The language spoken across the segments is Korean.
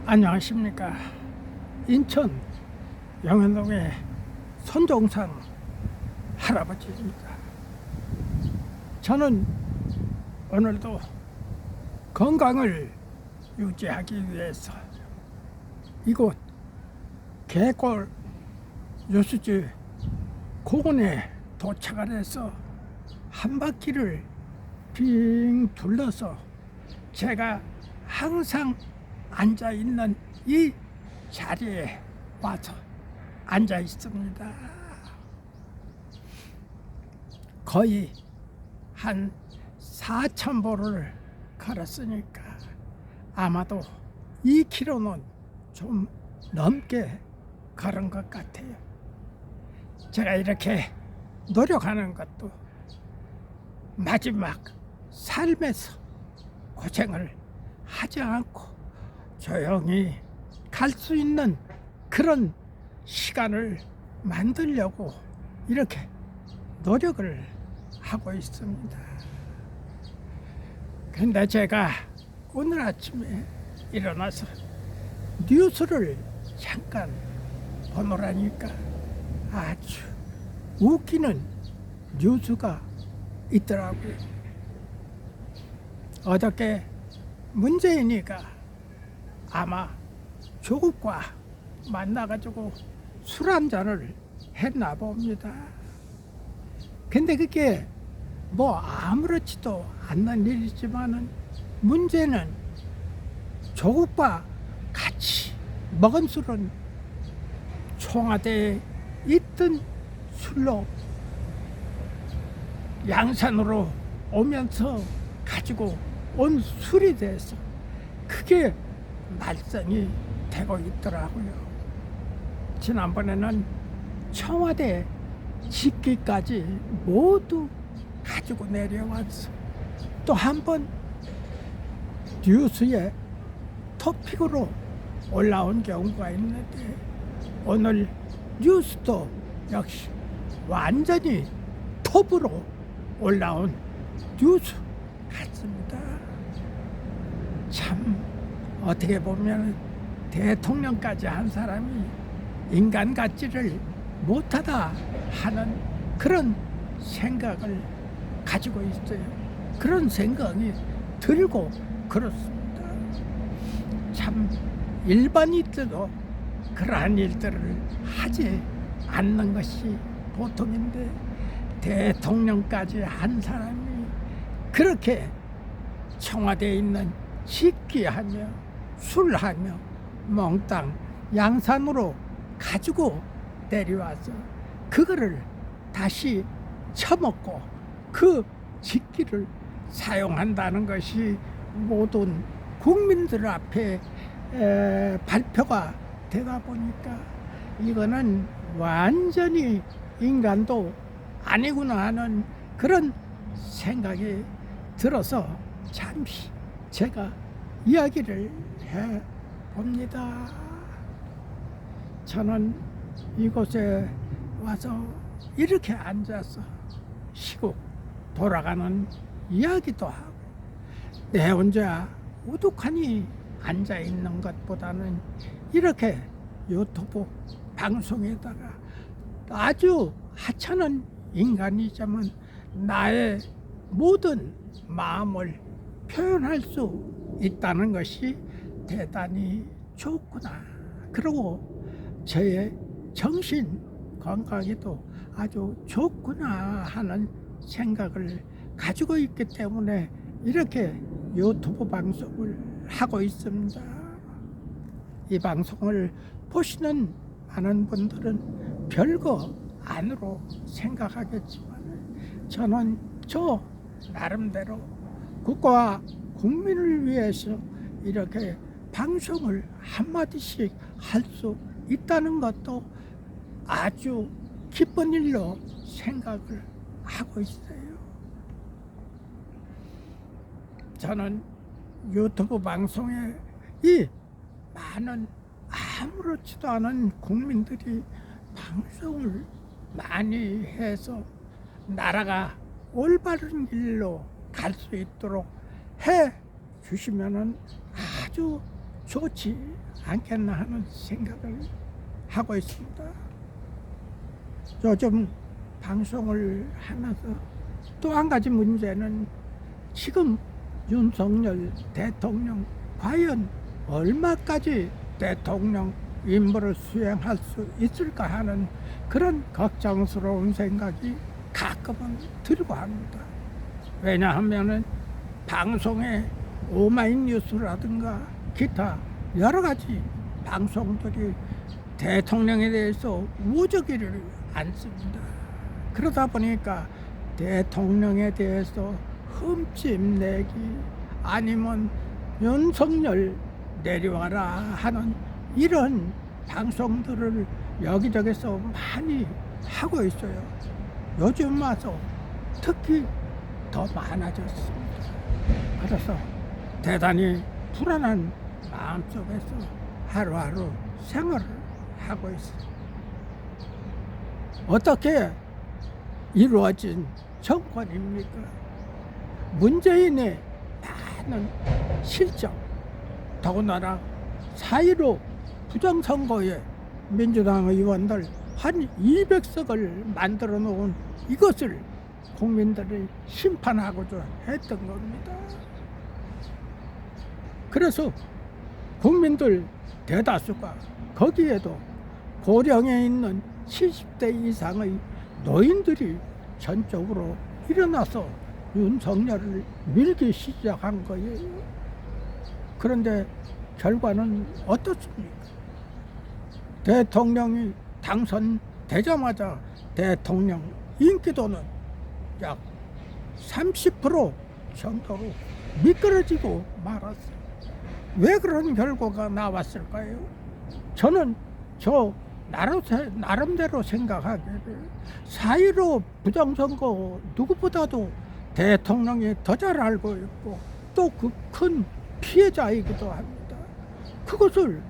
안녕하십니까. 인천 영현동의 손종상 할아버지입니다. 저는 오늘도 건강을 유지하기 위해서 이곳 개골 요수지 공원에 도착을 해서 한 바퀴를 빙 둘러서 제가 항상 앉아 있는 이 자리에 와서 앉아 있습니다. 거의 한 4,000보를 걸었으니까 아마도 2km는 좀 넘게 걸은 것 같아요. 제가 이렇게 노력하는 것도 마지막 삶에서 고생을 하지 않고 조용히 갈 수 있는 그런 시간을 만들려고 이렇게 노력을 하고 있습니다. 근데 제가 오늘 아침에 일어나서 뉴스를 잠깐 보노라니까 아주 웃기는 뉴스가 있더라고요. 어저께 문재인이가 아마 조국과 만나가지고 술 한잔을 했나 봅니다. 근데 그게 뭐 아무렇지도 않는 일이지만은 문제는 조국과 같이 먹은 술은 청와대에 있던 술로 양산으로 오면서 가지고 온 술이 돼서 그게 말썽이 되고 있더라고요. 지난번에는 청와대 집기까지 모두 가지고 내려와서 또 한 번 뉴스에 토픽으로 올라온 경우가 있는데 오늘 뉴스도 역시 완전히 톱으로 올라온 뉴스 같습니다. 참 어떻게 보면 대통령까지 한 사람이 인간 같지를 못하다 하는 그런 생각을 가지고 있어요. 그런 생각이 들고 그렇습니다. 참 일반인들도 그러한 일들을 하지 않는 것이 보통인데 대통령까지 한 사람이 그렇게 청와대에 있는 식기하며 술하며 몽땅 양산으로 가지고 내려와서 그거를 다시 처먹고 그 식기를 사용한다는 것이 모든 국민들 앞에 발표가 되다 보니까 이거는 완전히 인간도 아니구나 하는 그런 생각이 들어서 잠시 제가 이야기를 해 봅니다. 저는 이곳에 와서 이렇게 앉아서 쉬고 돌아가는 이야기도 하고 내 혼자 우두커니 앉아 있는 것보다는 이렇게 유튜브 방송에다가 아주 하찮은 인간이지만 나의 모든 마음을 표현할 수 있다는 것이 대단히 좋구나. 그리고 저의 정신 건강에도 아주 좋구나 하는 생각을 가지고 있기 때문에 이렇게 유튜브 방송을 하고 있습니다. 이 방송을 보시는 많은 분들은 별거 아니로 생각하겠지만 저는 저 나름대로 국가와 국민을 위해서 이렇게 방송을 한마디씩 할 수 있다는 것도 아주 기쁜 일로 생각을 하고 있어요. 저는 유튜브 방송에 이 많은 아무렇지도 않은 국민들이 방송을 많이 해서 나라가 올바른 길로 갈 수 있도록 해 주시면은 아주 좋지 않겠나 하는 생각을 하고 있습니다. 요즘 방송을 하면서 또 한 가지 문제는 지금 윤석열 대통령 과연 얼마까지 대통령 임무를 수행할 수 있을까 하는 그런 걱정스러운 생각이 가끔은 들고 합니다. 왜냐하면은 방송에 오마이뉴스라든가 기타 여러 가지 방송들이 대통령에 대해서 우호적이를 않습니다. 그러다 보니까 대통령에 대해서 흠집내기 아니면 윤석열 내려와라 하는 이런 방송들을 여기저기서 많이 하고 있어요. 요즘 와서 특히 더 많아졌습니다. 그래서 대단히 불안한 마음속에서 하루하루 생활을 하고 있어요. 어떻게 이루어진 정권입니까? 문재인의 많은 실정, 더군다나 4.15 부정선거에 민주당 의원들 한 200석을 만들어 놓은 이것을 국민들이 심판하고자 했던 겁니다. 그래서 국민들 대다수가 거기에도 고령에 있는 70대 이상의 노인들이 전적으로 일어나서 윤석열을 밀기 시작한 거예요. 그런데 결과는 어떻습니까? 대통령이 당선되자마자 대통령 인기도는 약 30% 정도로 미끄러지고 말았어요. 왜 그런 결과가 나왔을까요? 저는 나름대로 생각하기를 4.15 부정선거 누구보다도 대통령이 더 잘 알고 있고 또 그 큰 피해자이기도 합니다. 그것을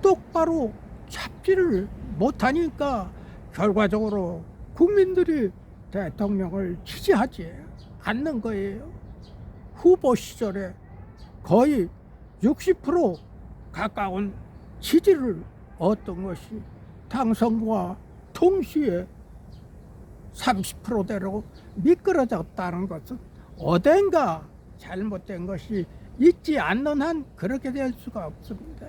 똑바로 잡지를 못하니까 결과적으로 국민들이 대통령을 지지하지 않는 거예요. 후보 시절에 거의 60% 가까운 지지를 얻던 것이 당선과 동시에 30%대로 미끄러졌다는 것은 어딘가 잘못된 것이 있지 않는 한 그렇게 될 수가 없습니다.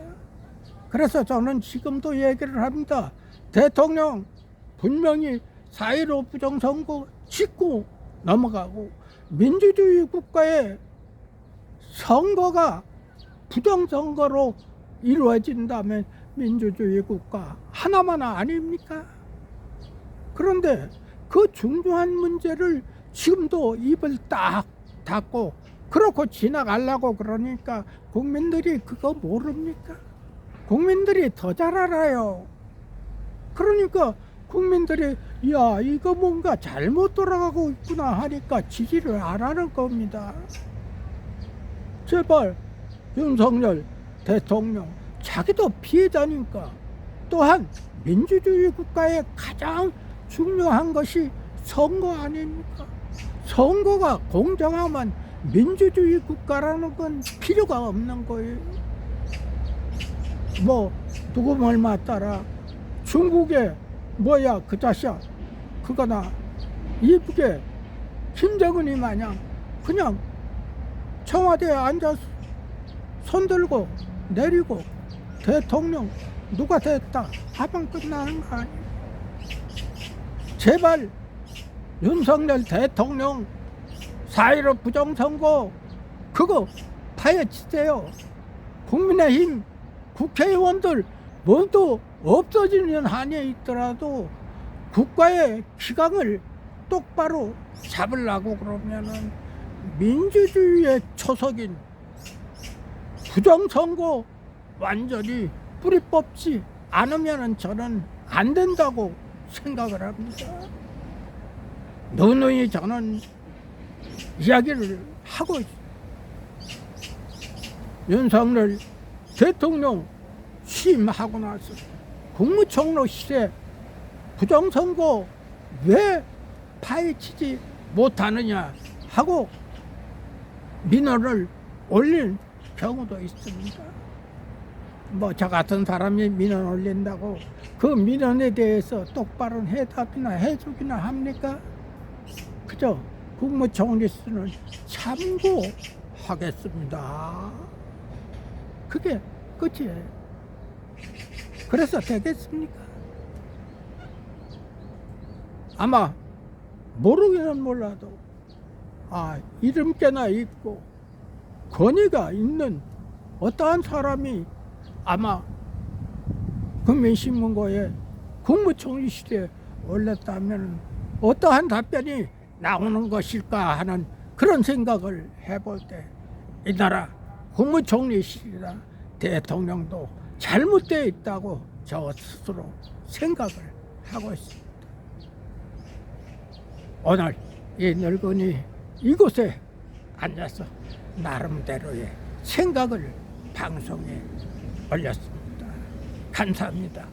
그래서 저는 지금도 얘기를 합니다. 대통령 분명히 4.15 부정선거 짚고 넘어가고 민주주의 국가의 선거가 부정선거로 이루어진다면 민주주의 국가 하나마나 아닙니까? 그런데 그 중요한 문제를 지금도 입을 딱 닫고 그렇고 지나가려고 그러니까 국민들이 그거 모릅니까? 국민들이 더 잘 알아요. 그러니까 국민들이 야 이거 뭔가 잘못 돌아가고 있구나 하니까 지지를 안 하는 겁니다. 제발 윤석열 대통령 자기도 피해자니까 또한 민주주의 국가의 가장 중요한 것이 선거 아닙니까? 선거가 공정하면 민주주의 국가라는 건 필요가 없는 거예요. 뭐 누구 말 맞따라 중국에 뭐야 그 자식 그거나 이쁘게 김정은이 마냥 그냥 청와대에 앉아서 손 들고 내리고 대통령 누가 됐다 하면 끝나는 거 아니에요. 제발 윤석열 대통령 4.15 부정선거 그거 파헤치세요. 국민의힘 국회의원들 모두 없어지는 한에 있더라도 국가의 기강을 똑바로 잡으려고 그러면은 민주주의의 초석인 부정선거 완전히 뿌리 뽑지 않으면은 저는 안 된다고 생각을 합니다. 누누이 저는 이야기를 하고 있습니다. 윤석열 대통령 취임하고 나서 국무총리실에 부정선거 왜 파헤치지 못하느냐 하고 민원을 올린 경우도 있습니다. 뭐 저 같은 사람이 민원 올린다고 그 민원에 대해서 똑바른 해답이나 해주기나 합니까? 그저 국무총리실은 참고하겠습니다. 그게 끝이에요. 그래서 되겠습니까? 아마 모르기는 몰라도 이름께나 있고 권위가 있는 어떠한 사람이 아마 국민신문고에 국무총리실에 올렸다면 어떠한 답변이 나오는 것일까 하는 그런 생각을 해볼 때 이 나라 국무총리실이나 대통령도 잘못되어 있다고 저 스스로 생각을 하고 있습니다. 오늘 이 늙은이 이곳에 앉아서 나름대로의 생각을 방송에 올렸습니다. 감사합니다.